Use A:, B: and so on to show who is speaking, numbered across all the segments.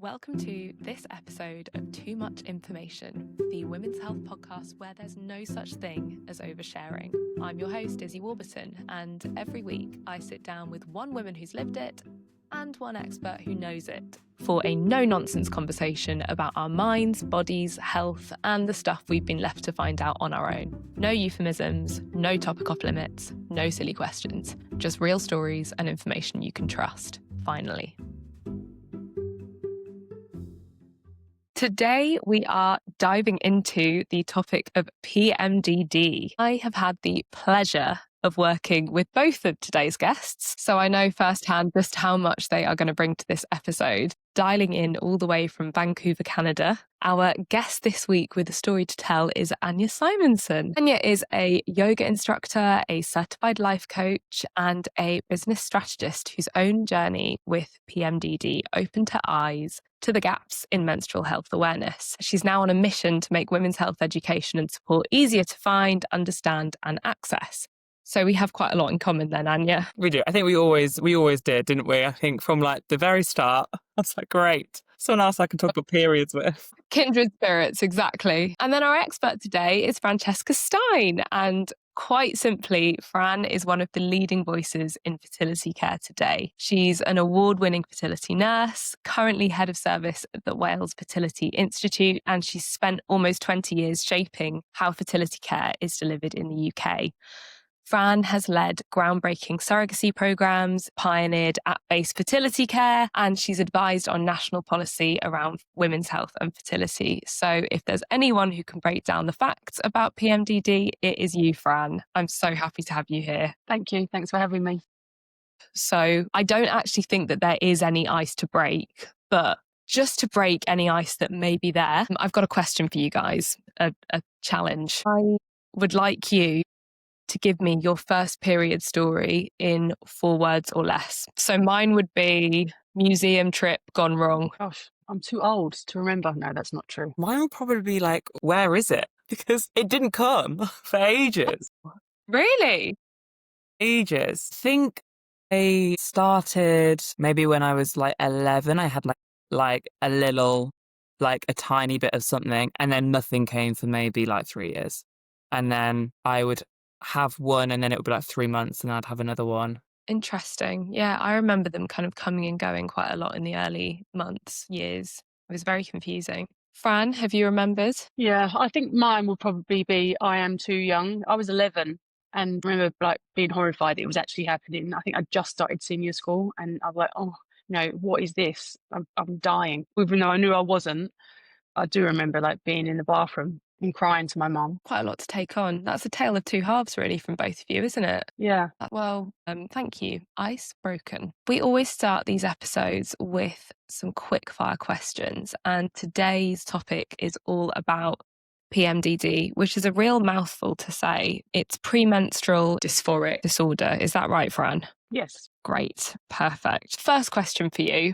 A: Welcome to this episode of Too Much Information, the women's health podcast where there's no such thing as oversharing. I'm your host, Izzy Warburton, and every week I sit down with one woman who's lived it and one expert who knows it for a no-nonsense conversation about our minds, bodies, health, and the stuff we've been left to find out on our own. No euphemisms, no topic off limits, no silly questions, just real stories and information you can trust, finally. Today, we are diving into the topic of PMDD. I have had the pleasure of working with both of today's guests, so I know firsthand just how much they are going to bring to this episode. Dialing in all the way from Vancouver, Canada, our guest this week with a story to tell is Anja Simonsen. Anja is a yoga instructor, a certified life coach, and a business strategist whose own journey with PMDD opened her eyes to the gaps in menstrual health awareness. She's now on a mission to make women's health education and support easier to find, understand, and access. So we have quite a lot in common then, Anja.
B: We do. I think we always did, didn't we? I think from like the very start, I was like, great. Someone else I can talk about periods with.
A: Kindred spirits, exactly. And then our expert today is Francesca Steyn. And quite simply, Fran is one of the leading voices in fertility care today. She's an award-winning fertility nurse, currently head of service at the Wales Fertility Institute, and she's spent almost 20 years shaping how fertility care is delivered in the UK. Fran has led groundbreaking surrogacy programs, pioneered app-based fertility care, and she's advised on national policy around women's health and fertility. So if there's anyone who can break down the facts about PMDD, it is you, Fran. I'm so happy to have you here.
C: Thank you. Thanks for having me.
A: So I don't actually think that there is any ice to break, but just to break any ice that may be there, I've got a question for you guys, a challenge. I would like you to give me your first period story in 4 words or less. So mine would be museum trip gone wrong.
C: Gosh, I'm too old to remember. No, that's not true.
B: Mine would probably be like, where is it? Because it didn't come for ages.
A: Really?
B: Ages. I think I started maybe when I was like 11. I had like a little, like a tiny bit of something, and then nothing came for maybe like 3 years. And then I would have one, and then it would be like 3 months, and I'd have another one.
A: Interesting. Yeah, I remember them kind of coming and going quite a lot in the early months, years. It was very confusing. Fran, have you remembered?
C: Yeah, I think mine will probably be I am too young. I was 11 and remember like being horrified that it was actually happening. I think I just started senior school and I was like, oh, no, what is this? I'm dying. Even though I knew I wasn't, I do remember like being in the bathroom and crying to my mum.
A: Quite a lot to take on. That's a tale of two halves, really, from both of you, isn't it?
C: Yeah.
A: Well, thank you. Ice broken. We always start these episodes with some quick fire questions, and today's topic is all about PMDD, which is a real mouthful to say. It's premenstrual dysphoric disorder. Is that right, Fran?
C: Yes.
A: Great. Perfect. First question for you.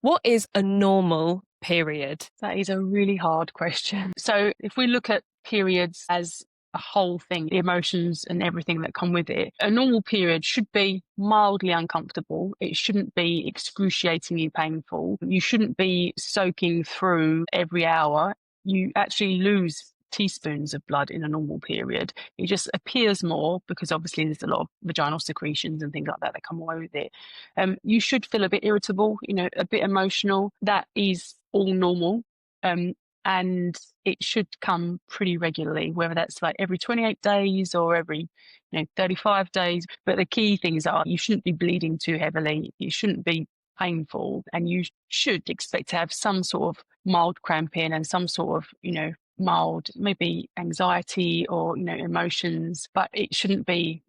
A: What is a normal period?
C: That is a really hard question. So if we look at periods as a whole thing, the emotions and everything that come with it, a normal period should be mildly uncomfortable. It shouldn't be excruciatingly painful. You shouldn't be soaking through every hour. You actually lose teaspoons of blood in a normal period. It just appears more because obviously there's a lot of vaginal secretions and things like that come away with it. You should feel a bit irritable, a bit emotional. That is all normal. And it should come pretty regularly, whether that's like every 28 days or every 35 days. But the key things are you shouldn't be bleeding too heavily. You shouldn't be painful, and you should expect to have some sort of mild cramping and some sort of, mild, maybe anxiety or, emotions, but it shouldn't be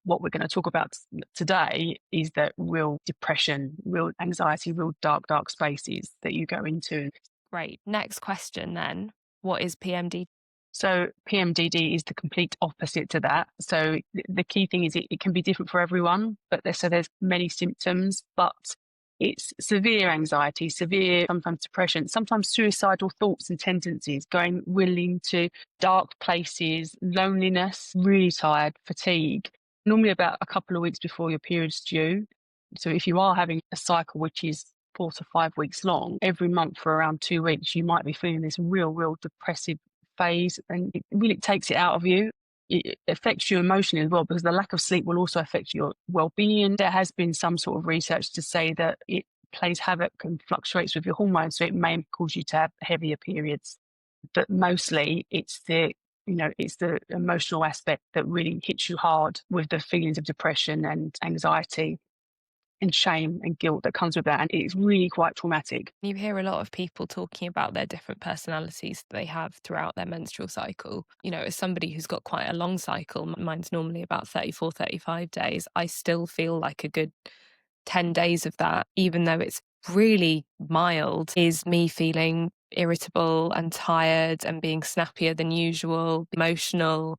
C: what we're going to talk about today is that real depression, real anxiety, real dark spaces that you go into.
A: Great. Next question then. What is PMDD?
C: So PMDD is the complete opposite to that. So the key thing is it can be different for everyone, but there's many symptoms, but it's severe anxiety, severe sometimes depression, sometimes suicidal thoughts and tendencies, going really into dark places, loneliness, really tired, fatigue, normally about a couple of weeks before your period's due. So if you are having a cycle which is 4 to 5 weeks long, every month for around 2 weeks, you might be feeling this real depressive phase, and it really takes it out of you. It affects you emotionally as well, because the lack of sleep will also affect your well-being. There has been some sort of research to say that it plays havoc and fluctuates with your hormones, so it may cause you to have heavier periods. But mostly it's the emotional aspect that really hits you hard, with the feelings of depression and anxiety and shame and guilt that comes with that. And it's really quite traumatic.
A: You hear a lot of people talking about their different personalities that they have throughout their menstrual cycle. You know, as somebody who's got quite a long cycle, mine's normally about 34, 35 days, I still feel like a good 10 days of that, even though it's really mild, is me feeling irritable and tired and being snappier than usual, emotional.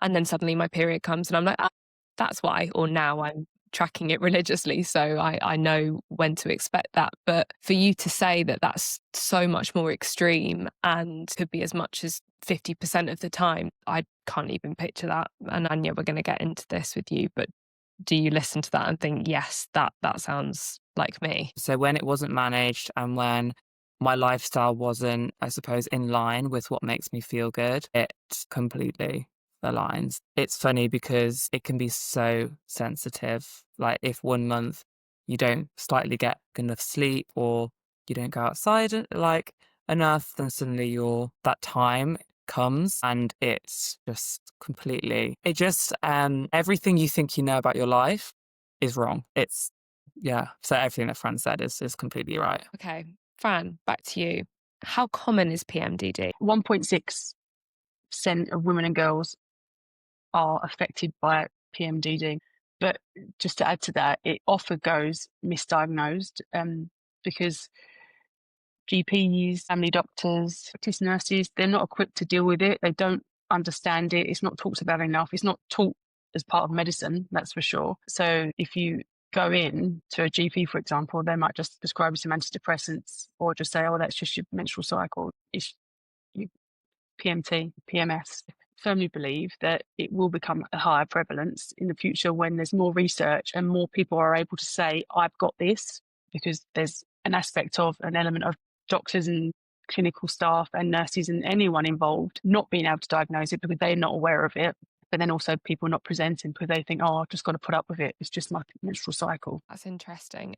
A: And then suddenly my period comes and I'm like, ah, that's why. Or now I'm tracking it religiously, so I know when to expect that. But for you to say that that's so much more extreme and could be as much as 50% of the time, I can't even picture that. And Anja, we're going to get into this with you, but do you listen to that and think, yes, that sounds like me?
B: So when it wasn't managed and when my lifestyle wasn't, I suppose, in line with what makes me feel good, it completely aligns. It's funny because it can be so sensitive. Like if 1 month you don't slightly get enough sleep, or you don't go outside like enough, then suddenly that time comes and it's just completely, everything you think you know about your life is wrong. So everything that Fran said is completely right.
A: Okay, Fran, back to you. How common is PMDD?
C: 1.6% of women and girls are affected by PMDD. But just to add to that, it often goes misdiagnosed, because GPs, family doctors, practice nurses, they're not equipped to deal with it. They don't understand it. It's not talked about enough. It's not taught as part of medicine, that's for sure. So if you go in to a GP, for example, they might just prescribe you some antidepressants, or just say, oh, that's just your menstrual cycle. It's you, PMT, PMS. Firmly believe that it will become a higher prevalence in the future when there's more research and more people are able to say, I've got this, because there's an element of doctors and clinical staff and nurses and anyone involved not being able to diagnose it because they're not aware of it. But then also people not presenting because they think, oh, I've just got to put up with it. It's just my menstrual cycle.
A: That's interesting.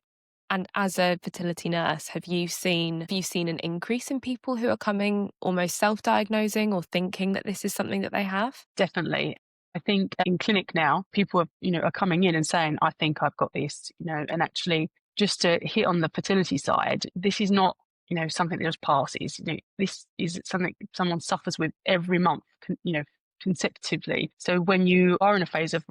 A: And as a fertility nurse, have you seen an increase in people who are coming almost self-diagnosing or thinking that this is something that they have?
C: Definitely. I think in clinic now, people are coming in and saying, I think I've got this, and actually just to hit on the fertility side, this is not, something that just passes. This is something someone suffers with every month, consecutively. So when you are in a phase of,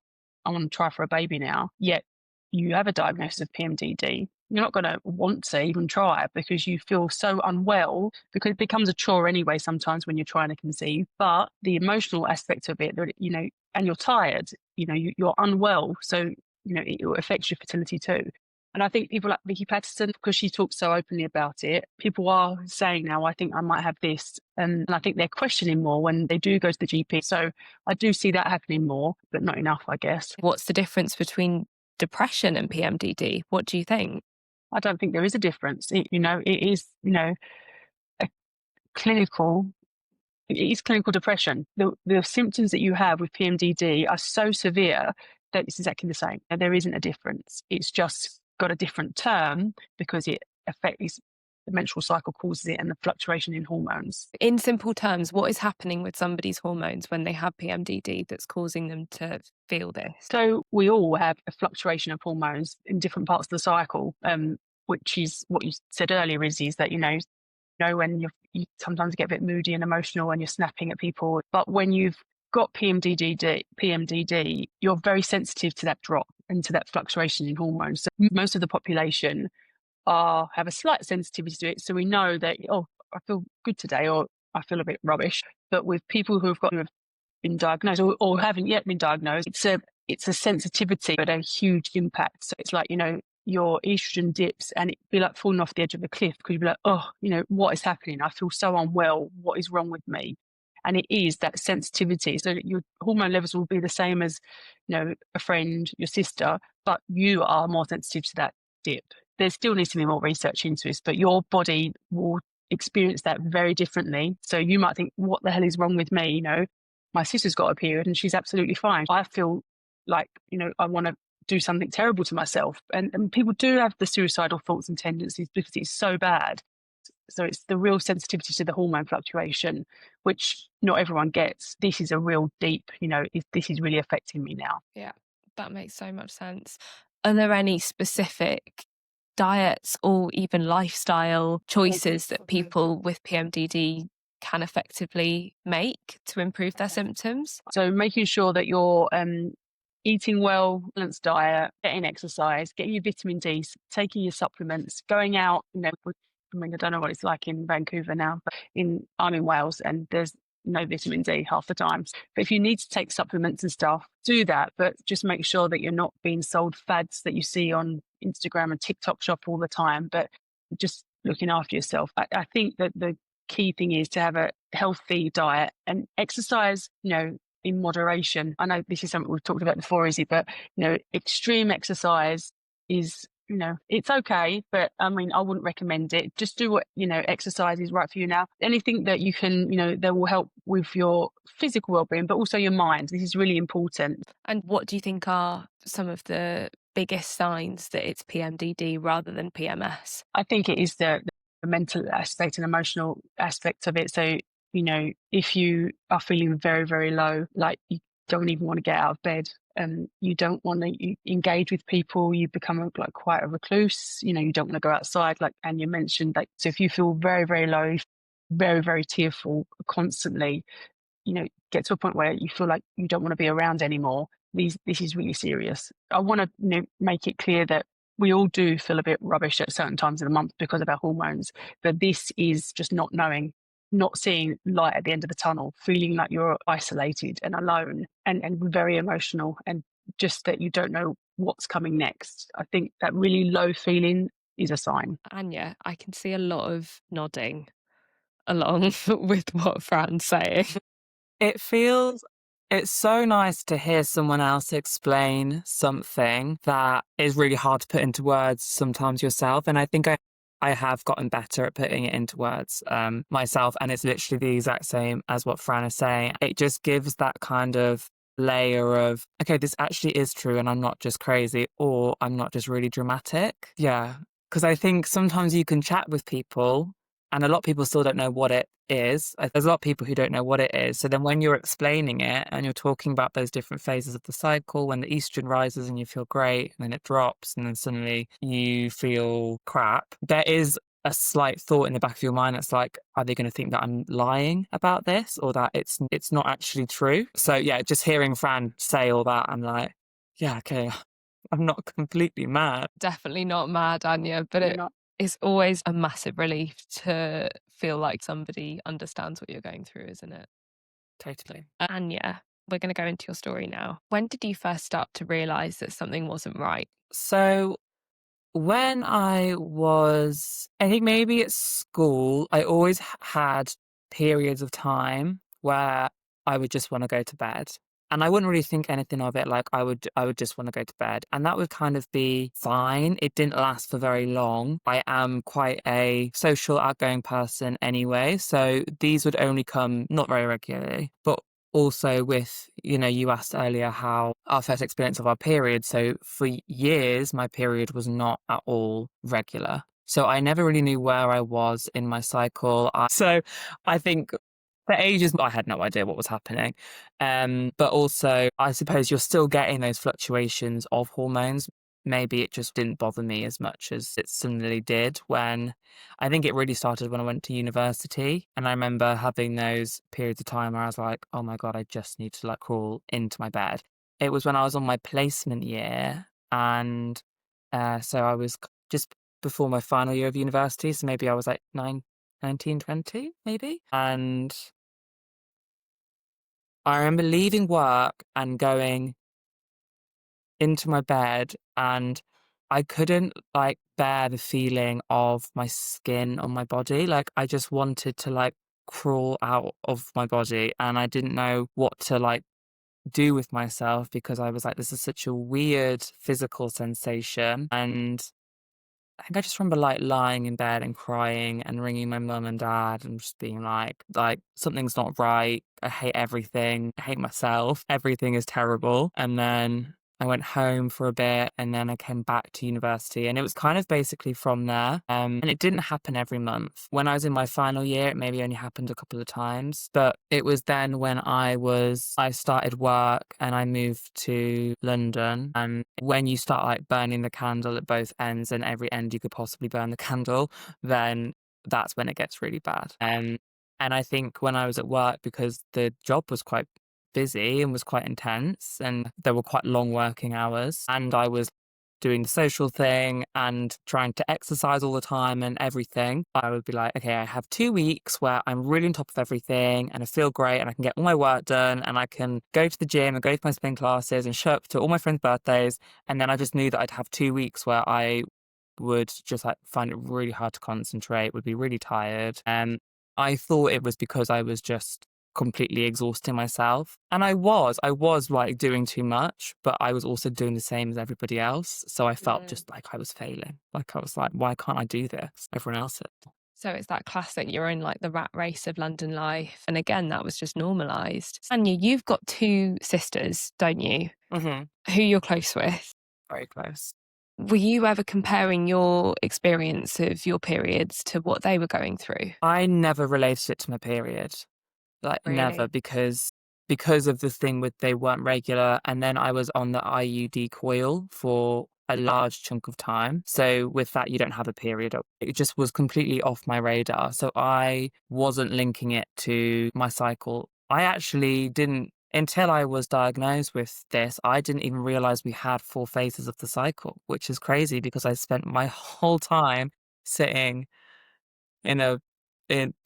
C: I want to try for a baby now, yet you have a diagnosis of PMDD, you're not going to want to even try because you feel so unwell, because it becomes a chore anyway sometimes when you're trying to conceive. But the emotional aspect of it, and you're tired, you're unwell. So, it affects your fertility too. And I think people like Vicky Patterson, because she talks so openly about it, people are saying now, I think I might have this. And I think they're questioning more when they do go to the GP. So I do see that happening more, but not enough, I guess.
A: What's the difference between depression and PMDD? What do you think?
C: I don't think there is a difference. It is, a clinical, it is clinical depression. The symptoms that you have with PMDD are so severe that it's exactly the same. There isn't a difference. It's just got a different term because it affects the menstrual cycle, causes it, and the fluctuation in hormones.
A: In simple terms, what is happening with somebody's hormones when they have PMDD that's causing them to feel this?
C: So we all have a fluctuation of hormones in different parts of the cycle, which is what you said earlier, is that, when you sometimes get a bit moody and emotional and you're snapping at people. But when you've got PMDD, you're very sensitive to that drop and to that fluctuation in hormones. So most of the population have a slight sensitivity to it. So we know that, oh, I feel good today, or I feel a bit rubbish. But with people who have been diagnosed or haven't yet been diagnosed, it's a sensitivity but a huge impact. So it's like, your estrogen dips and it'd be like falling off the edge of a cliff, because you'd be like, oh, what is happening? I feel so unwell. What is wrong with me? And it is that sensitivity. So your hormone levels will be the same as, a friend, your sister, but you are more sensitive to that dip. there still needs to be more research into this, but your body will experience that very differently. So you might think, what the hell is wrong with me? My sister's got a period and she's absolutely fine. I feel like, I want to do something terrible to myself. And people do have the suicidal thoughts and tendencies because it's so bad. So it's the real sensitivity to the hormone fluctuation, which not everyone gets. This is a real deep, this is really affecting me now.
A: Yeah, that makes so much sense. Are there any specific diets or even lifestyle choices that people with PMDD can effectively make to improve their symptoms?
C: So making sure that you're eating well, balanced diet, getting exercise, getting your vitamin D, taking your supplements, going out, I don't know what it's like in Vancouver now, but I'm in Wales and there's no vitamin D half the time. But if you need to take supplements and stuff, do that, but just make sure that you're not being sold fads that you see on Instagram and TikTok shop all the time, but just looking after yourself. I think that the key thing is to have a healthy diet and exercise, in moderation. I know this is something we've talked about before, Izzy, but, extreme exercise is, it's okay, but I wouldn't recommend it. Just do what, exercise is right for you now. Anything that you can, that will help with your physical well-being, but also your mind. This is really important.
A: And what do you think are some of the biggest signs that it's PMDD rather than PMS?
C: I think it is the mental aspect and emotional aspect of it. So, if you are feeling very, very low, like you don't even want to get out of bed, you don't want to engage with people, you become quite a recluse, you don't want to go outside, like Anja mentioned. So if you feel very, very low, very, very tearful constantly, get to a point where you feel like you don't want to be around anymore, this is really serious. I want to make it clear that we all do feel a bit rubbish at certain times of the month because of our hormones, but this is just not knowing, not seeing light at the end of the tunnel, feeling like you're isolated and alone and very emotional, and just that you don't know what's coming next. I think that really low feeling is a sign.
A: Anja, I can see a lot of nodding along with what Fran's saying.
B: It's so nice to hear someone else explain something that is really hard to put into words sometimes yourself. And I think I have gotten better at putting it into words myself. And it's literally the exact same as what Fran is saying. It just gives that kind of layer of, okay, this actually is true and I'm not just crazy, or I'm not just really dramatic. Yeah. Because I think sometimes you can chat with people and a lot of people still don't know what it is. There's a lot of people who don't know what it is. So then when you're explaining it and you're talking about those different phases of the cycle, when the estrogen rises and you feel great, and then it drops, and then suddenly you feel crap, there is a slight thought in the back of your mind that's like, are they going to think that I'm lying about this, or that it's not actually true? So yeah, just hearing Fran say all that, I'm like, yeah, okay, I'm not completely mad.
A: Definitely not mad, Anja, but it's always a massive relief to feel like somebody understands what you're going through, isn't it?
B: Totally.
A: Anja, we're going to go into your story now. When did you first start to realise that something wasn't right?
B: So when I think maybe at school, I always had periods of time where I would just want to go to bed. And I wouldn't really think anything of it. Like I would just want to go to bed, and that would kind of be fine. It didn't last for very long. I am quite a social, outgoing person anyway. So these would only come not very regularly, but also with, you asked earlier how our first experience of our period. So for years, my period was not at all regular. So I never really knew where I was in my cycle. So I think for ages, I had no idea what was happening. But also, I suppose you're still getting those fluctuations of hormones. Maybe it just didn't bother me as much as it suddenly did when I think it really started when I went to university. And I remember having those periods of time where I was like, oh my God, I just need to crawl into my bed. It was when I was on my placement year. And so I was just before my final year of university. So maybe I was like 19, 20 maybe. And I remember leaving work and going into my bed, and I couldn't bear the feeling of my skin on my body. I just wanted to crawl out of my body, and I didn't know what to do with myself, because I was like, this is such a weird physical sensation. And I think I just remember like lying in bed and crying and ringing my mum and dad and just being like something's not right. I hate everything. I hate myself. Everything is terrible. And then I went home for a bit and then I came back to university and it was kind of basically from there. And it didn't happen every month. When I was in my final year, it maybe only happened a couple of times, but it was then when I started work and I moved to London. And when you start like burning the candle at both ends and every end you could possibly burn the candle, then that's when it gets really bad. And I think when I was at work, because the job was quite busy and was quite intense and there were quite long working hours and I was doing the social thing and trying to exercise all the time and everything, I would be like, okay, I have 2 weeks where I'm really on top of everything and I feel great and I can get all my work done and I can go to the gym and go to my spin classes and show up to all my friends' birthdays. And then I just knew that I'd have 2 weeks where I would just like find it really hard to concentrate, would be really tired. And I thought it was because I was just completely exhausting myself. And I was like doing too much, but I was also doing the same as everybody else. So I felt just like I was failing. Like I was like, why can't I do this? Everyone else is.
A: So it's that classic, you're in like the rat race of London life. And again, that was just normalised. Anja, you've got 2 sisters, don't you?
B: Mm-hmm.
A: Who you're close with.
B: Very close.
A: Were you ever comparing your experience of your periods to what they were going through?
B: I never related it to my period. Like never,
A: Really?
B: because of the thing with they weren't regular, and then I was on the IUD coil for a large chunk of time. So with that, you don't have a period. It just was completely off my radar. So I wasn't linking it to my cycle. I actually didn't, until I was diagnosed with this, I didn't even realize we had 4 phases of the cycle, which is crazy because I spent my whole time sitting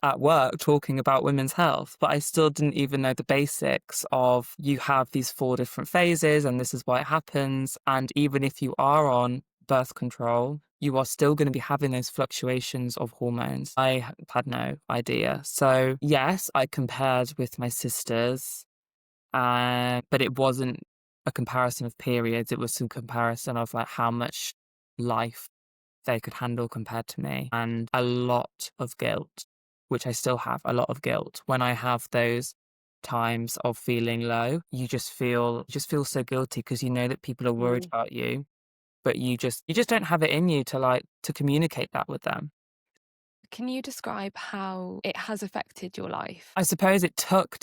B: at work talking about women's health, but I still didn't even know the basics of you have these 4 different phases and this is why it happens. And even if you are on birth control, you are still going to be having those fluctuations of hormones. I had no idea. So yes, I compared with my sisters, but it wasn't a comparison of periods. It was some comparison of like how much life they could handle compared to me, and a lot of guilt, which I still have a lot of guilt when I have those times of feeling low. You just feel so guilty because you know that people are worried about you, but you just don't have it in you to communicate that with them.
A: Can you describe how it has affected your life?
B: I suppose it took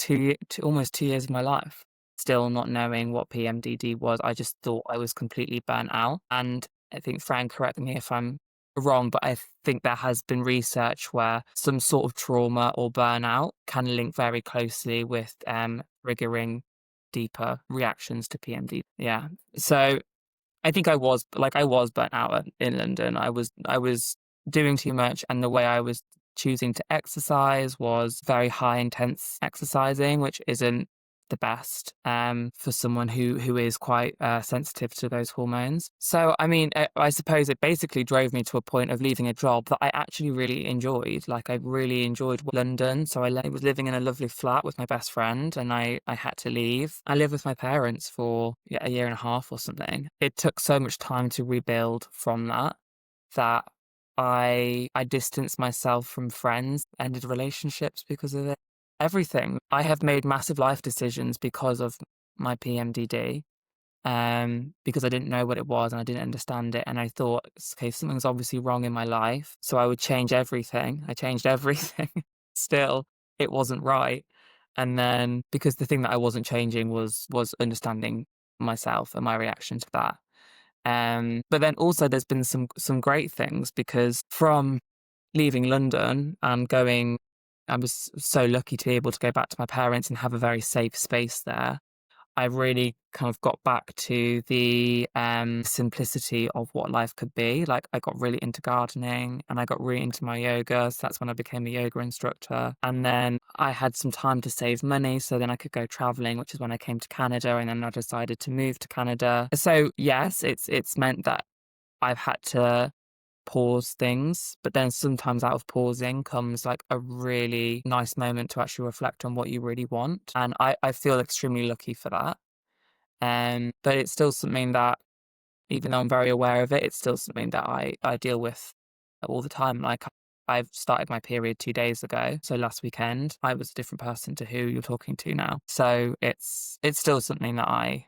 B: almost 2 years of my life still not knowing what PMDD was. I just thought I was completely burnt out. And I think, Fran, correct me if I'm wrong, but I think there has been research where some sort of trauma or burnout can link very closely with triggering deeper reactions to PMDD. Yeah. So I think I was burnt out in London. I was doing too much, and the way I was choosing to exercise was very high intense exercising, which isn't the best for someone who is quite sensitive to those hormones. So I mean, I suppose it basically drove me to a point of leaving a job that I actually really enjoyed. Like I really enjoyed London. So I was living in a lovely flat with my best friend, and I had to leave. I lived with my parents for a year and a half or something. It took so much time to rebuild from that I distanced myself from friends, ended relationships because of it. Everything. I have made massive life decisions because of my PMDD, because I didn't know what it was and I didn't understand it. And I thought, okay, something's obviously wrong in my life. So I would change everything. I changed everything. Still, it wasn't right. And then because the thing that I wasn't changing was understanding myself and my reaction to that. But then also there's been some great things because from leaving London and going, I was so lucky to be able to go back to my parents and have a very safe space there. I really kind of got back to the simplicity of what life could be. Like I got really into gardening and I got really into my yoga. So that's when I became a yoga instructor. And then I had some time to save money so then I could go traveling, which is when I came to Canada, and then I decided to move to Canada. So yes, it's meant that I've had to pause things, but then sometimes out of pausing comes like a really nice moment to actually reflect on what you really want. And I feel extremely lucky for that. But it's still something that even though I'm very aware of it, it's still something that I deal with all the time. Like, I've started my period 2 days ago. So last weekend, I was a different person to who you're talking to now. So it's still something that I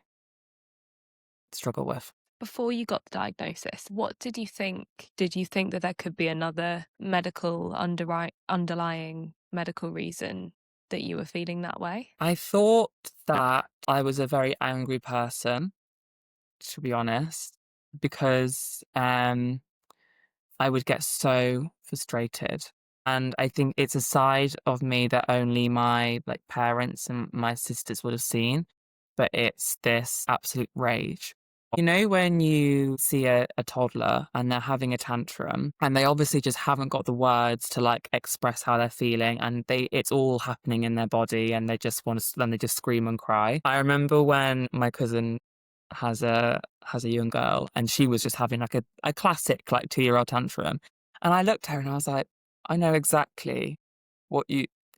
B: struggle with.
A: Before you got the diagnosis, what did you think? Did you think that there could be another underlying medical reason that you were feeling that way?
B: I thought that I was a very angry person, to be honest, because I would get so frustrated. And I think it's a side of me that only my parents and my sisters would have seen, but it's this absolute rage. You know, when you see a toddler and they're having a tantrum and they obviously just haven't got the words to express how they're feeling, and it's all happening in their body and they just want to, then they just scream and cry. I remember when my cousin has a young girl and she was just having a classic 2-year-old tantrum, and I looked at her and I was like, I know exactly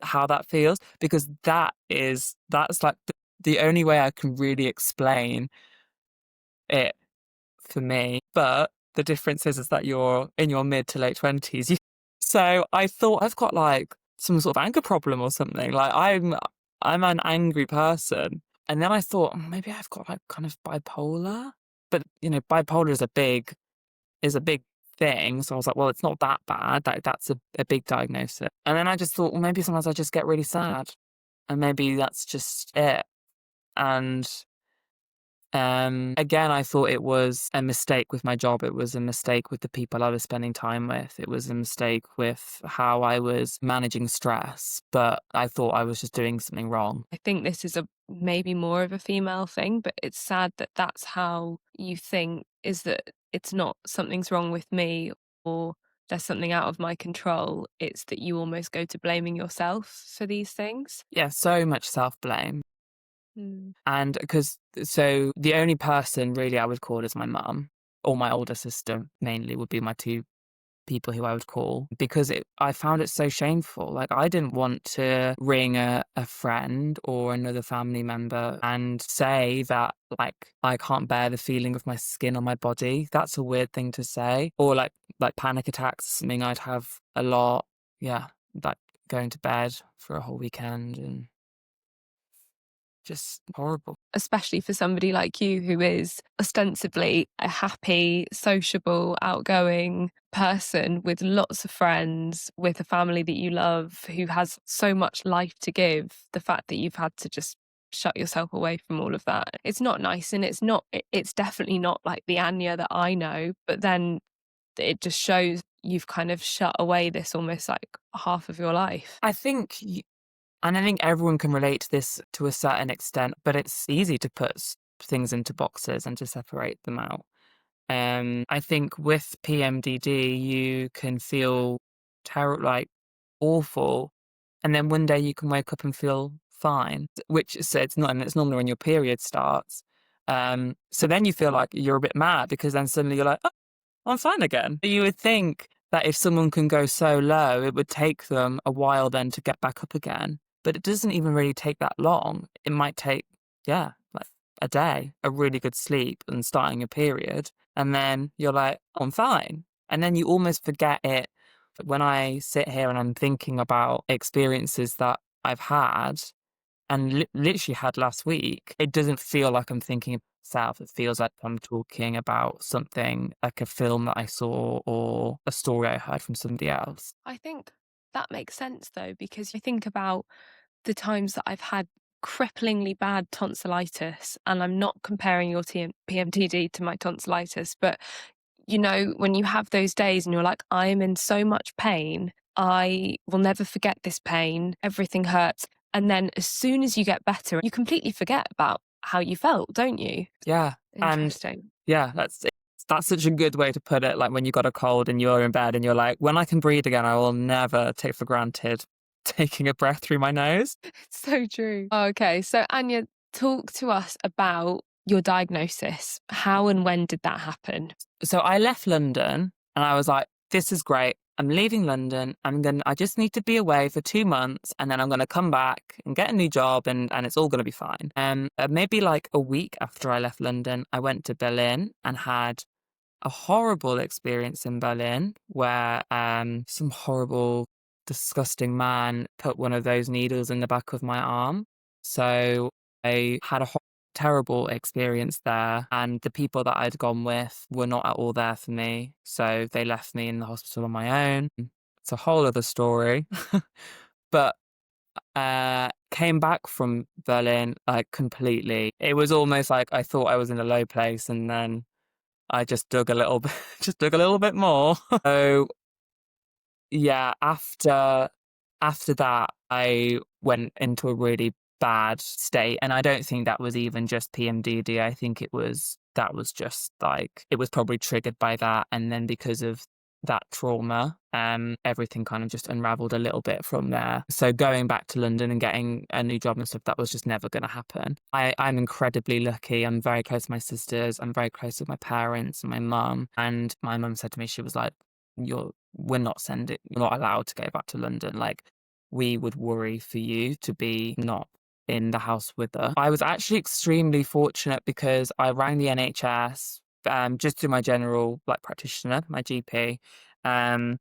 B: how that feels, because that's the only way I can really explain it for me. But the difference is that you're in your mid to late 20s. So I thought I've got some sort of anger problem or something. I'm an angry person. And then I thought, maybe I've got kind of bipolar. But bipolar is a big thing. So I was like, well, it's not that bad. That's a big diagnosis. And then I just thought, well, maybe sometimes I just get really sad. And maybe that's just it. And again, I thought it was a mistake with my job. It was a mistake with the people I was spending time with. It was a mistake with how I was managing stress. But I thought I was just doing something wrong.
A: I think this is maybe more of a female thing, but it's sad that that's how you think, is that it's not something's wrong with me or there's something out of my control. It's that you almost go to blaming yourself for these things.
B: Yeah, so much self-blame.
A: Mm.
B: And so the only person really I would call is my mum, or my older sister mainly would be my two people who I would call, because I found it so shameful. I didn't want to ring a friend or another family member and say that I can't bear the feeling of my skin on my body. That's a weird thing to say. Or like panic attacks, something I'd have a lot. Yeah, going to bed for a whole weekend and just horrible.
A: Especially for somebody like you who is ostensibly a happy, sociable, outgoing person with lots of friends, with a family that you love, who has so much life to give. The fact that you've had to just shut yourself away from all of that, it's not nice, and it's definitely not like the Anja that I know, but then it just shows you've kind of shut away this almost like half of your life.
B: I think and I think everyone can relate to this to a certain extent, but it's easy to put things into boxes and to separate them out. I think with PMDD, you can feel awful, and then one day you can wake up and feel fine, which is it's not, and it's normally when your period starts. So then you feel like you're a bit mad because then suddenly you're like, oh, I'm fine again. You would think that if someone can go so low, it would take them a while then to get back up again. But it doesn't even really take that long. It might take, a day, a really good sleep and starting a period. And then you're like, oh, I'm fine. And then you almost forget it. When I sit here and I'm thinking about experiences that I've had and literally had last week, it doesn't feel like I'm thinking of myself. It feels like I'm talking about something like a film that I saw or a story I heard from somebody else.
A: I think that makes sense though, because you think about the times that I've had cripplingly bad tonsillitis, and I'm not comparing your PMDD to my tonsillitis, but when you have those days and you're like, I am in so much pain, I will never forget this pain, everything hurts. And then as soon as you get better, you completely forget about how you felt, don't you?
B: Yeah.
A: Interesting.
B: Yeah, that's such a good way to put it. Like when you got a cold and you're in bed and you're like, when I can breathe again, I will never take for granted taking a breath through my nose.
A: It's so true. Okay, so Anja, talk to us about your diagnosis. How and when did that happen?
B: So I left London and I was like, this is great. I'm leaving London. I just need to be away for 2 months, and then I'm going to come back and get a new job, and it's all going to be fine. Maybe like a week after I left London, I went to Berlin and had a horrible experience in Berlin where some horrible, disgusting man put one of those needles in the back of my arm. So I had a terrible experience there, and the people that I'd gone with were not at all there for me. So they left me in the hospital on my own. It's a whole other story. But came back from Berlin like completely. It was almost like I thought I was in a low place, and then I just dug a little bit, just dug a little bit more. So yeah, after that, I went into a really bad state, and I don't think that was even just PMDD. I think that was just like it was probably triggered by that, and then because of that trauma, everything kind of just unraveled a little bit from there. So going back to London and getting a new job and stuff, that was just never going to happen. I'm incredibly lucky. I'm very close to my sisters. I'm very close with my parents and my mum. And my mum said to me, she was like, you're not allowed to go back to London. Like, we would worry for you to be not in the house with her. I was actually extremely fortunate because I rang the NHS, just to my general like practitioner, my GP,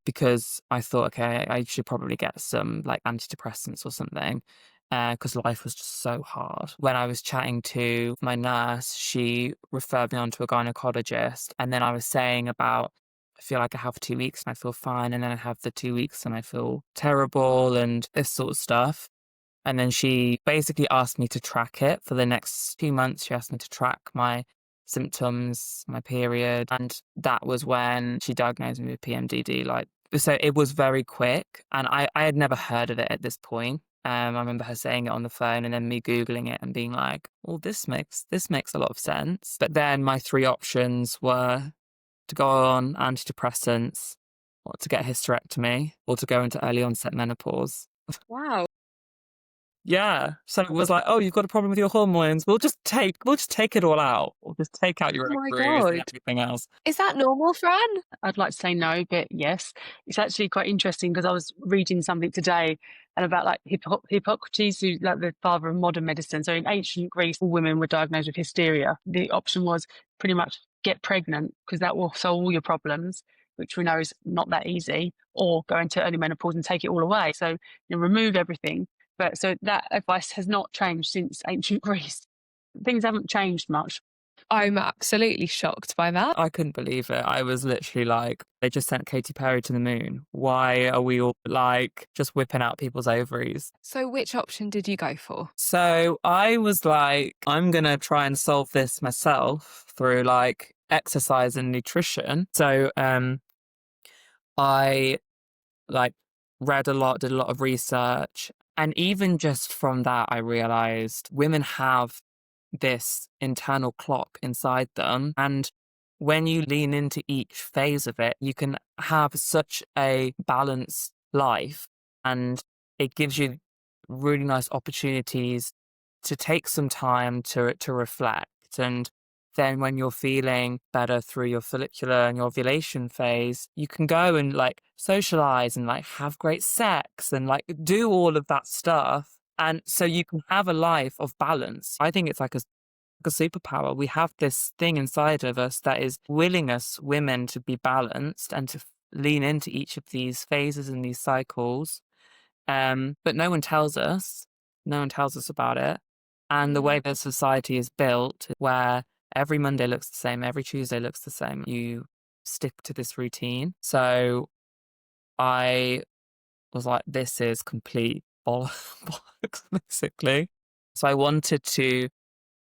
B: because I thought, okay, I should probably get some like antidepressants or something, because life was just so hard. When I was chatting to my nurse, she referred me on to a gynecologist, and then I was saying about, I feel like I have 2 weeks and I feel fine, and then I have the 2 weeks and I feel terrible and this sort of stuff. And then she basically asked me to track it for the next 2 months. She asked me to track my symptoms, my period. And that was when she diagnosed me with PMDD. Like, so it was very quick. And I had never heard of it at this point. I remember her saying it on the phone and then me Googling it and being like, well, this makes a lot of sense. But then my three options were to go on antidepressants, or to get a hysterectomy, or to go into early onset menopause.
A: Wow.
B: Yeah. So it was like, oh, you've got a problem with your hormones. We'll just take it all out. We'll just take out your
A: Oh my
B: ovaries and
A: God.
B: everything else.
A: Is that normal, Fran?
C: I'd like to say no, but yes. It's actually quite interesting because I was reading something today and about like Hippocrates, who's like the father of modern medicine. So in ancient Greece, all women were diagnosed with hysteria. The option was pretty much get pregnant because that will solve all your problems, which we know is not that easy, or go into early menopause and take it all away. So remove everything. But so that advice has not changed since ancient Greece. Things haven't changed much.
A: I'm absolutely shocked by that.
B: I couldn't believe it. I was literally like, they just sent Katy Perry to the moon. Why are we all like just whipping out people's ovaries?
A: So which option did you go for?
B: So I was like, I'm going to try and solve this myself through like exercise and nutrition. So I like read a lot, did a lot of research. And even just from that, I realized women have this internal clock inside them. And when you lean into each phase of it, you can have such a balanced life. And it gives you really nice opportunities to take some time to reflect. And then when you're feeling better through your follicular and your ovulation phase, you can go and like socialize and like have great sex and like do all of that stuff. And so you can have a life of balance. I think it's like a superpower. We have this thing inside of us that is willing us women to be balanced and to lean into each of these phases and these cycles. But no one tells us. No one tells us about it. And the way that society is built, where every Monday looks the same, every Tuesday looks the same, you stick to this routine. So I was like, this is complete bollocks, basically. So I wanted to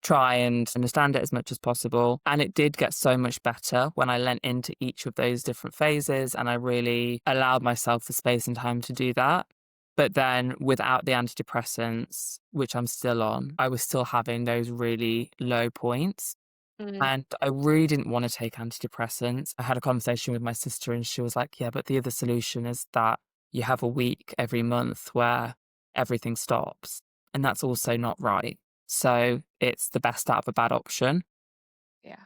B: try and understand it as much as possible. And it did get so much better when I lent into each of those different phases and I really allowed myself the space and time to do that. But then without the antidepressants, which I'm still on, I was still having those really low points. And I really didn't want to take antidepressants. I had a conversation with my sister and she was like, yeah, but the other solution is that you have a week every month where everything stops. And that's also not right. So it's the best out of a bad option.
A: Yeah.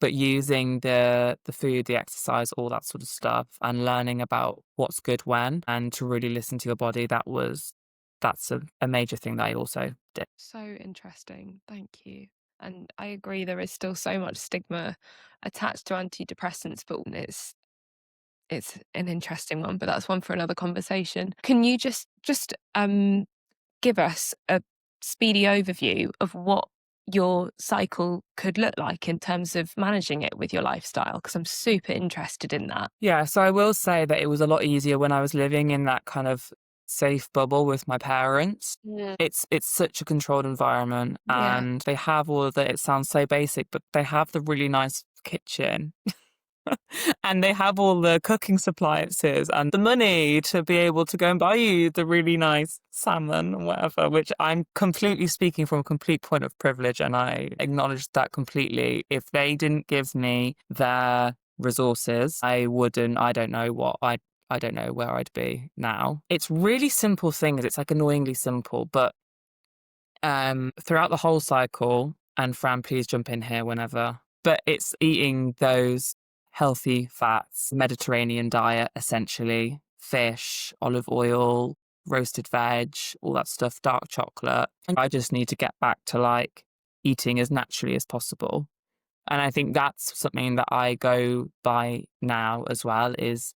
B: but using the food, the exercise, all that sort of stuff, and learning about what's good when, and to really listen to your body, that's a major thing that I also did.
A: So interesting. Thank you. And I agree, there is still so much stigma attached to antidepressants, but it's an interesting one, but that's one for another conversation. Can you just give us a speedy overview of what your cycle could look like in terms of managing it with your lifestyle? Because I'm super interested in that.
B: Yeah, so I will say that it was a lot easier when I was living in that kind of safe bubble with my parents.
C: Yeah.
B: It's such a controlled environment,
A: Yeah.
B: and they have all of the, it sounds so basic, but they have the really nice kitchen. And they have all the cooking appliances and the money to be able to go and buy you the really nice salmon or whatever, which I'm completely speaking from a complete point of privilege, and I acknowledge that completely. If they didn't give me their resources, I don't know I don't know where I'd be now. It's really simple things. It's like annoyingly simple, but throughout the whole cycle, and Fran, please jump in here whenever, but it's eating those healthy fats, Mediterranean diet, essentially, fish, olive oil, roasted veg, all that stuff, dark chocolate. And I just need to get back to like eating as naturally as possible. And I think that's something that I go by now as well, is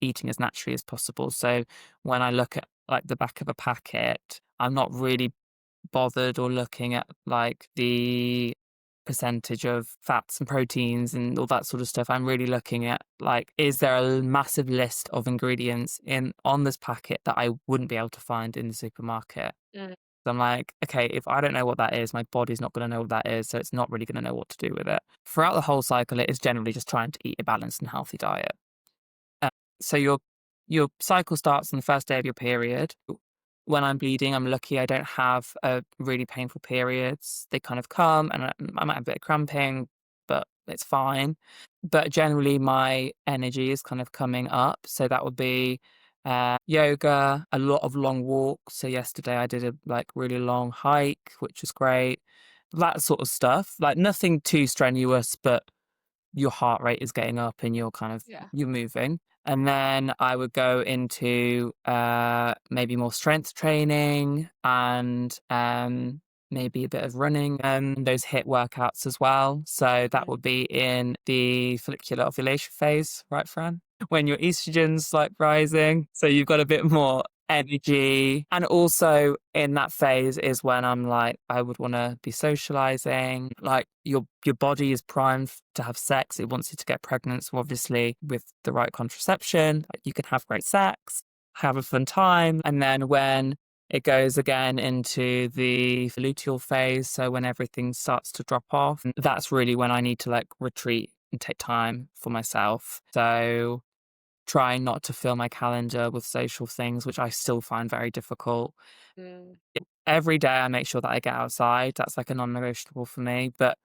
B: eating as naturally as possible. So when I look at like the back of a packet, I'm not really bothered or looking at like the percentage of fats and proteins and all that sort of stuff. I'm really looking at like, is there a massive list of ingredients in on this packet that I wouldn't be able to find in the supermarket?
C: Mm.
B: I'm like, okay, if I don't know what that is, my body's not going to know what that is, so it's not really going to know what to do with it. Throughout the whole cycle, it is generally just trying to eat a balanced and healthy diet. So your cycle starts on the first day of your period. When I'm bleeding, I'm lucky I don't have really painful periods. They kind of come, and I might have a bit of cramping, but it's fine. But generally, my energy is kind of coming up. So that would be yoga, a lot of long walks. So yesterday I did a like really long hike, which was great. That sort of stuff. Like nothing too strenuous, but your heart rate is getting up and
A: Yeah.
B: you're moving. And then I would go into maybe more strength training and maybe a bit of running and those HIIT workouts as well. So that would be in the follicular ovulation phase, right, Fran? When your estrogen's like rising. So you've got a bit more energy. And also in that phase is when I'm like, I would want to be socializing. Like your body is primed to have sex. It wants you to get pregnant. So obviously with the right contraception, like, you can have great sex, have a fun time. And then when it goes again into the luteal phase, so when everything starts to drop off, that's really when I need to like retreat and take time for myself. So trying not to fill my calendar with social things, which I still find very difficult.
C: Mm.
B: Every day I make sure that I get outside. That's like a non-negotiable for me, but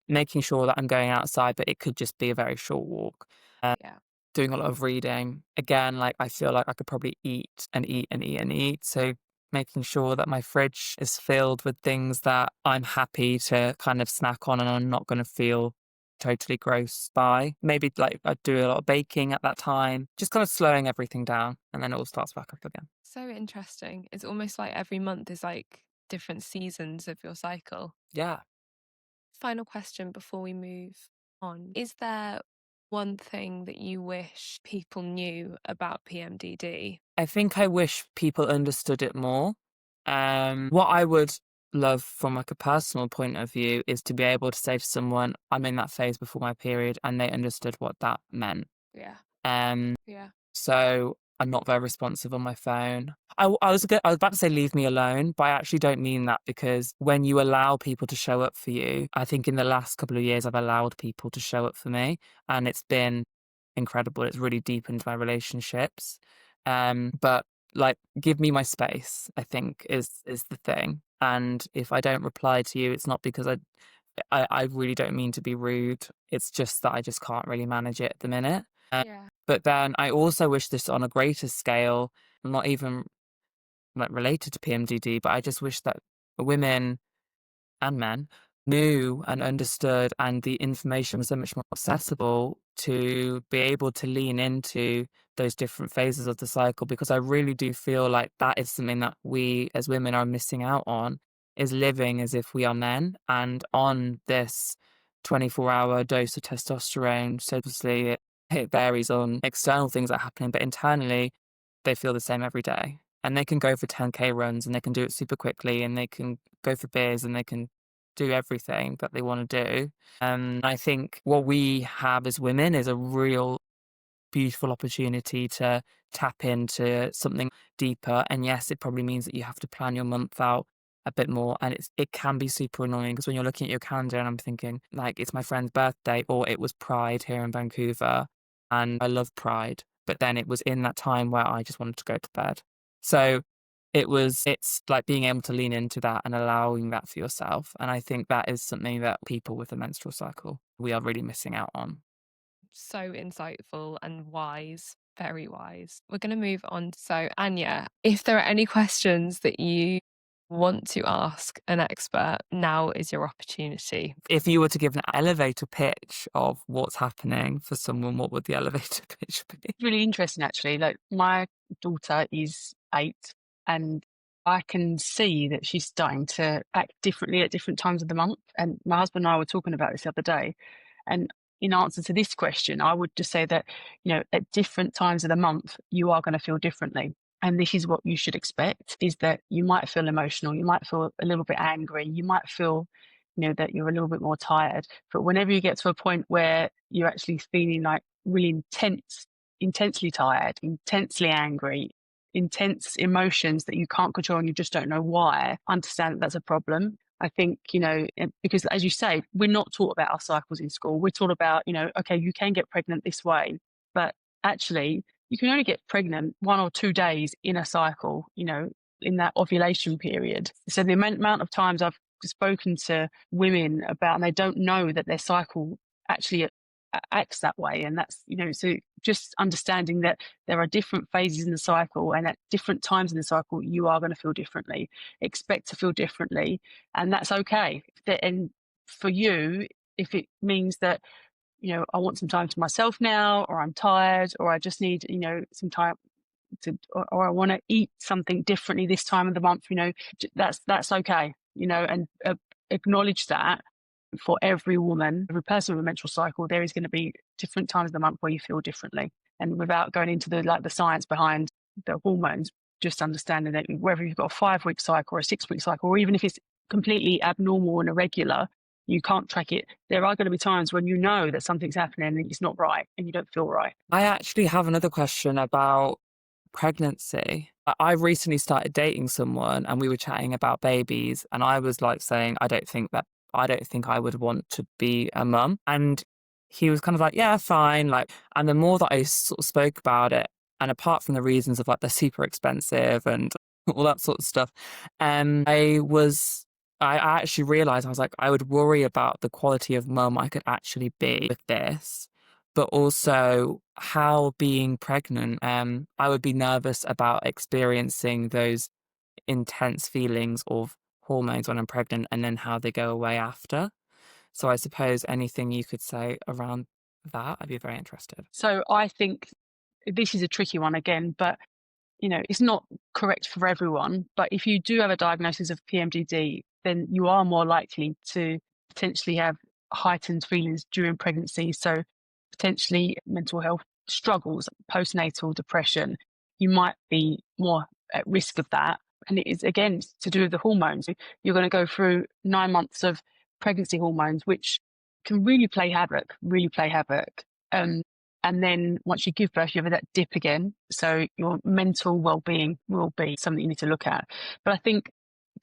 B: making sure that I'm going outside, but it could just be a very short walk.
A: Yeah.
B: Doing a lot of reading. Again, like I feel like I could probably eat and eat and eat and eat. So making sure that my fridge is filled with things that I'm happy to kind of snack on and I'm not going to feel totally gross by. Maybe like I do a lot of baking at that time, just kind of slowing everything down, and then it all starts back up again.
A: So interesting. It's almost like every month is like different seasons of your cycle.
B: Yeah.
A: Final question before we move on. Is there one thing that you wish people knew about PMDD?
B: I think I wish people understood it more. What I would love from like a personal point of view is to be able to say to someone, I'm in that phase before my period, and they understood what that meant.
A: Yeah.
B: Um,
A: Yeah.
B: so I'm not very responsive on my phone. I was about to say leave me alone, but I actually don't mean that, because when you allow people to show up for you, I think in the last couple of years I've allowed people to show up for me, and it's been incredible. It's really deepened my relationships. But like, give me my space, I think is the thing. And if I don't reply to you, it's not because I really don't mean to be rude. It's just that I just can't really manage it at the minute.
A: Yeah.
B: But then I also wish this on a greater scale, not even like related to PMDD, but I just wish that women and men knew and understood, and the information was so much more accessible to be able to lean into those different phases of the cycle, because I really do feel like that is something that we as women are missing out on, is living as if we are men and on this 24-hour dose of testosterone. So obviously it varies on external things that are happening, but internally they feel the same every day. And they can go for 10K runs and they can do it super quickly, and they can go for beers and they can do everything that they want to do. I think what we have as women is a real beautiful opportunity to tap into something deeper. And yes, it probably means that you have to plan your month out a bit more. And it can be super annoying, because when you're looking at your calendar and I'm thinking, like, it's my friend's birthday, or it was Pride here in Vancouver, and I love Pride. But then it was in that time where I just wanted to go to bed. So it's like being able to lean into that and allowing that for yourself. And I think that is something that people with a menstrual cycle, we are really missing out on.
A: So insightful and wise, very wise. We're going to move on. So, Anja, if there are any questions that you want to ask an expert, now is your opportunity.
B: If you were to give an elevator pitch of what's happening for someone, what would the elevator pitch be?
C: It's really interesting, actually. Like, my daughter is 8, and I can see that she's starting to act differently at different times of the month. And my husband and I were talking about this the other day. And in answer to this question, I would just say that, at different times of the month, you are going to feel differently. And this is what you should expect, is that you might feel emotional, you might feel a little bit angry, you might feel, that you're a little bit more tired. But whenever you get to a point where you're actually feeling like really intensely tired, intensely angry, intense emotions that you can't control and you just don't know why, understand that that's a problem. I think, because as you say, we're not taught about our cycles in school. We're taught about, okay, you can get pregnant this way, but actually you can only get pregnant 1 or 2 days in a cycle, in that ovulation period. So the amount of times I've spoken to women about, and they don't know that their cycle actually acts that way. And that's, so just understanding that there are different phases in the cycle, and at different times in the cycle, you are going to feel differently, expect to feel differently. And that's okay. And for you, if it means that, I want some time to myself now, or I'm tired, or I just need, some time or I want to eat something differently this time of the month, that's okay, and acknowledge that for every woman, every person with a menstrual cycle, there is going to be different times of the month where you feel differently. And without going into the science behind the hormones, just understanding that whether you've got a 5-week cycle or a 6-week cycle, or even if it's completely abnormal and irregular, you can't track it. There are going to be times when you know that something's happening and it's not right and you don't feel right.
B: I actually have another question about pregnancy. I recently started dating someone and we were chatting about babies, and I was like saying, I don't think I would want to be a mum. And he was kind of like, yeah, fine. Like, and the more that I sort of spoke about it, and apart from the reasons of like they're super expensive and all that sort of stuff, I actually realized, I was like, I would worry about the quality of mum I could actually be with this, but also how being pregnant, I would be nervous about experiencing those intense feelings of hormones when I'm pregnant and then how they go away after. So I suppose anything you could say around that, I'd be very interested.
C: So I think this is a tricky one again, but it's not correct for everyone. But if you do have a diagnosis of PMDD, then you are more likely to potentially have heightened feelings during pregnancy. So potentially mental health struggles, postnatal depression, you might be more at risk of that. And it is, again, to do with the hormones. You're going to go through 9 months of pregnancy hormones, which can really play havoc, and then once you give birth, you have that dip again. So your mental well-being will be something you need to look at. But I think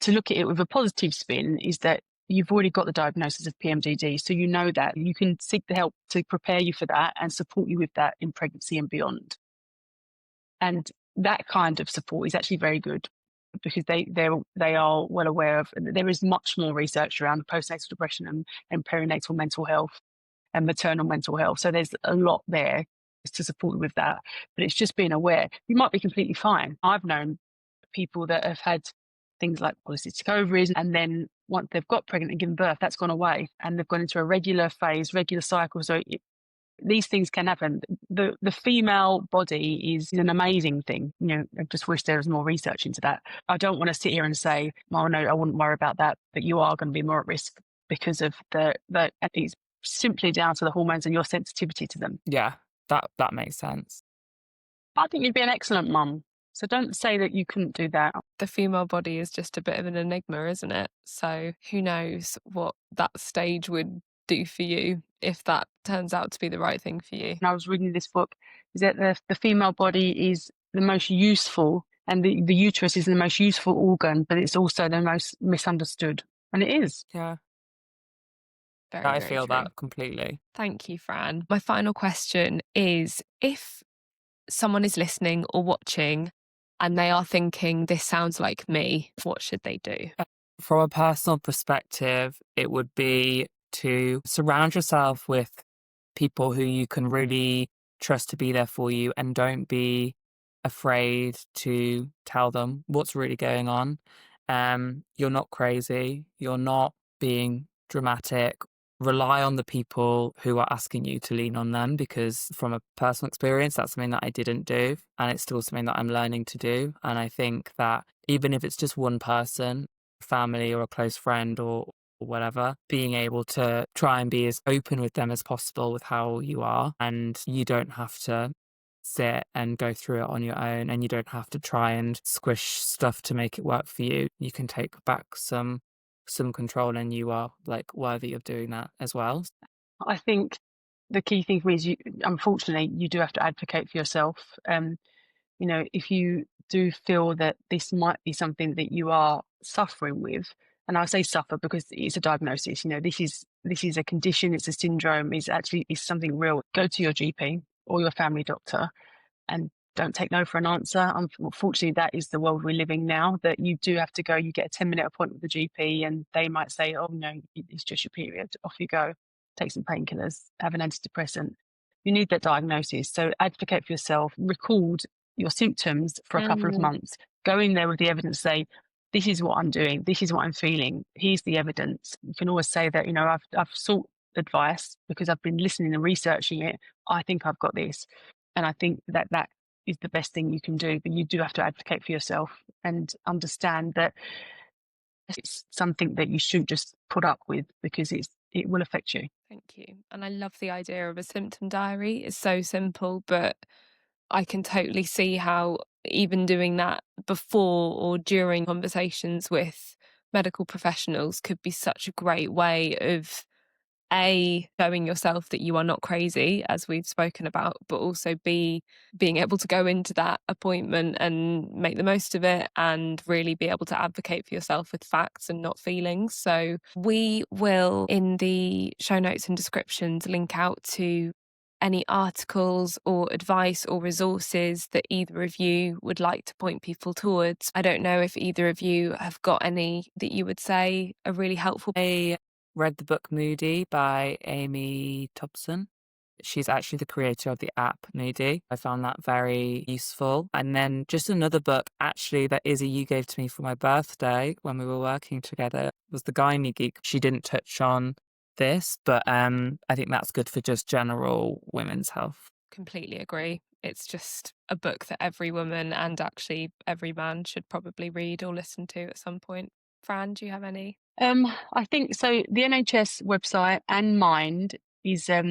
C: to look at it with a positive spin is that you've already got the diagnosis of PMDD. So you know that you can seek the help to prepare you for that and support you with that in pregnancy and beyond. And that kind of support is actually very good, because they are well aware of, there is much more research around postnatal depression and perinatal mental health and maternal mental health. So there's a lot there to support you with that. But it's just being aware. You might be completely fine. I've known people that have had things like polycystic ovaries, and then once they've got pregnant and given birth, that's gone away and they've gone into a regular phase, regular cycle. So these things can happen. The female body is an amazing thing. I just wish there was more research into that. I don't want to sit here and say, oh no, I wouldn't worry about that, but you are going to be more at risk because of it's simply down to the hormones and your sensitivity to them.
B: Yeah, that makes sense.
C: I think you'd be an excellent mum. So don't say that you couldn't do that.
A: The female body is just a bit of an enigma, isn't it? So who knows what that stage would do for you if that turns out to be the right thing for you.
C: And I was reading this book, is that the female body is the most useful and the uterus is the most useful organ, but it's also the most misunderstood. And it is.
B: Yeah.
A: Very
B: feel
A: true.
B: that completely.
A: Thank you, Fran. My final question is, if someone is listening or watching and they are thinking, this sounds like me, what should they do?
B: From a personal perspective, it would be to surround yourself with people who you can really trust to be there for you, and don't be afraid to tell them what's really going on. You're not crazy. You're not being dramatic. Rely on the people who are asking you to lean on them, because from a personal experience, that's something that I didn't do. And it's still something that I'm learning to do. And I think that even if it's just one person, family or a close friend or whatever, being able to try and be as open with them as possible with how you are. And you don't have to sit and go through it on your own, and you don't have to try and squish stuff to make it work for you. You can take back some control, and you are worthy of doing that as well.
C: I think the key thing for me is unfortunately, you do have to advocate for yourself. If you do feel that this might be something that you are suffering with, and I say suffer because it's a diagnosis, this is a condition, it's a syndrome, it's something real. Go to your GP or your family doctor and don't take no for an answer. Unfortunately, that is the world we're living now, that you do have to go, you get a 10-minute appointment with the GP and they might say, oh no, it's just your period. Off you go, take some painkillers, have an antidepressant. You need that diagnosis. So advocate for yourself, record your symptoms for a couple of months, go in there with the evidence, say, this is what I'm doing, this is what I'm feeling, here's the evidence. You can always say that, I've sought advice because I've been listening and researching it. I think I've got this. And I think that is the best thing you can do, but you do have to advocate for yourself and understand that it's something that you shouldn't just put up with, because it will affect you.
A: Thank you. And I love the idea of a symptom diary. It's so simple, but I can totally see how even doing that before or during conversations with medical professionals could be such a great way of showing yourself that you are not crazy, as we've spoken about, but also being able to go into that appointment and make the most of it and really be able to advocate for yourself with facts and not feelings. So we will, in the show notes and descriptions, link out to any articles or advice or resources that either of you would like to point people towards. I don't know if either of you have got any that you would say are really helpful.
B: I read the book Moody by Amy Thomson. She's actually the creator of the app Moody. I found that very useful. And then just another book, actually, that Izzy, you gave to me for my birthday when we were working together, was the Gynae Geek. She didn't touch on this, but I think that's good for just general women's health.
A: Completely agree. It's just a book that every woman and actually every man should probably read or listen to at some point. Fran, do you have any?
C: I think so. The NHS website and Mind is are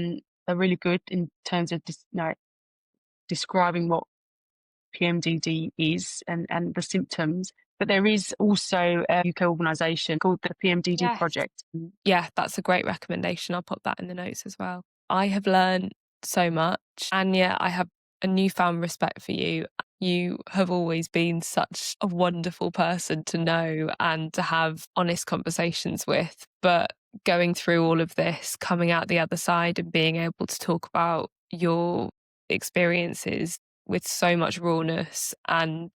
C: really good in terms of describing what PMDD is and the symptoms. But there is also a UK organisation called the PMDD Project.
A: Yeah, that's a great recommendation. I'll put that in the notes as well. I have learned so much. Anja, I have a newfound respect for you. You have always been such a wonderful person to know and to have honest conversations with. But going through all of this, coming out the other side and being able to talk about your experiences with so much rawness and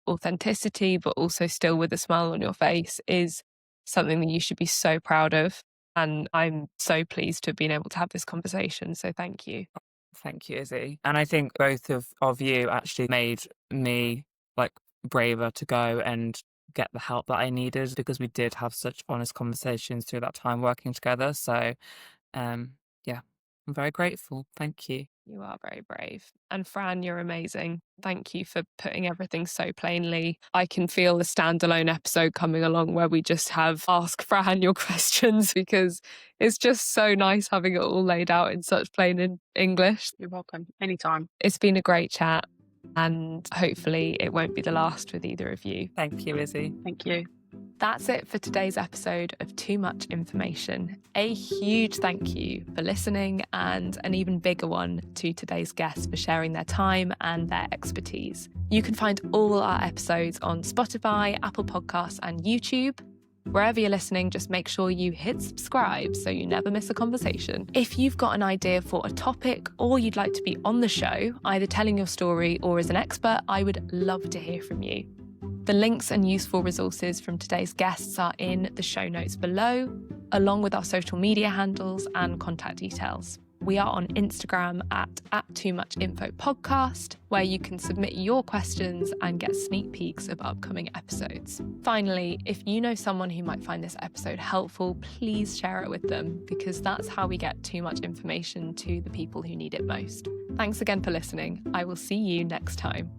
A: authenticity, but also still with a smile on your face, is something that you should be so proud of. And I'm so pleased to have been able to have this conversation. So thank you.
B: Thank you, Izzy. And I think both of you actually made me braver to go and get the help that I needed, because we did have such honest conversations through that time working together. So yeah, I'm very grateful. Thank you.
A: You are very brave. And Fran, you're amazing. Thank you for putting everything so plainly. I can feel a standalone episode coming along where we just have Ask Fran your questions, because it's just so nice having it all laid out in such plain English.
C: You're welcome. Anytime.
A: It's been a great chat, and hopefully it won't be the last with either of you.
B: Thank you, Izzy.
C: Thank you.
A: That's it for today's episode of Too Much Information. A huge thank you for listening, and an even bigger one to today's guests for sharing their time and their expertise. You can find all our episodes on Spotify, Apple Podcasts, and YouTube. Wherever you're listening, just make sure you hit subscribe so you never miss a conversation. If you've got an idea for a topic, or you'd like to be on the show, either telling your story or as an expert, I would love to hear from you. The links and useful resources from today's guests are in the show notes below, along with our social media handles and contact details. We are on Instagram at @TooMuchInfoPodcast, where you can submit your questions and get sneak peeks of upcoming episodes. Finally, if you know someone who might find this episode helpful, please share it with them, because that's how we get too much information to the people who need it most. Thanks again for listening. I will see you next time.